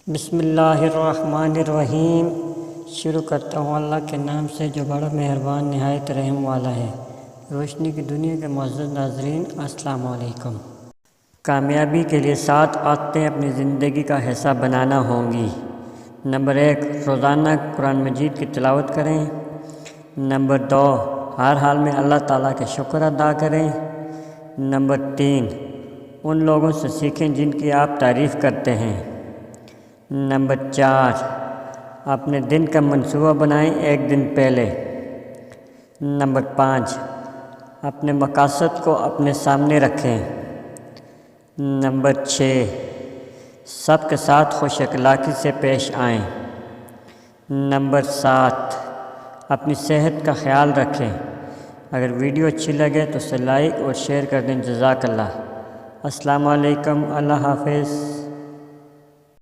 بسم اللہ الرحمن الرحیم۔ شروع کرتا ہوں اللہ کے نام سے جو بڑا مہربان نہایت رحم والا ہے۔ روشنی کی دنیا کے معزز ناظرین، السلام علیکم۔ کامیابی کے لیے 7 عادتیں اپنی زندگی کا حصہ بنانا ہوں گی۔ نمبر 1، روزانہ قرآن مجید کی تلاوت کریں۔ نمبر 2، ہر حال میں اللہ تعالیٰ کا شکر ادا کریں۔ نمبر 3، ان لوگوں سے سیکھیں جن کی آپ تعریف کرتے ہیں۔ نمبر 4، اپنے دن کا منصوبہ بنائیں 1 دن پہلے۔ نمبر 5، اپنے مقاصد کو اپنے سامنے رکھیں۔ نمبر 6، سب کے ساتھ خوش اخلاقی سے پیش آئیں۔ نمبر 7، اپنی صحت کا خیال رکھیں۔ اگر ویڈیو اچھی لگے تو اسے لائک اور شیئر کر دیں۔ جزاک اللہ۔ السلام علیکم۔ اللہ حافظ۔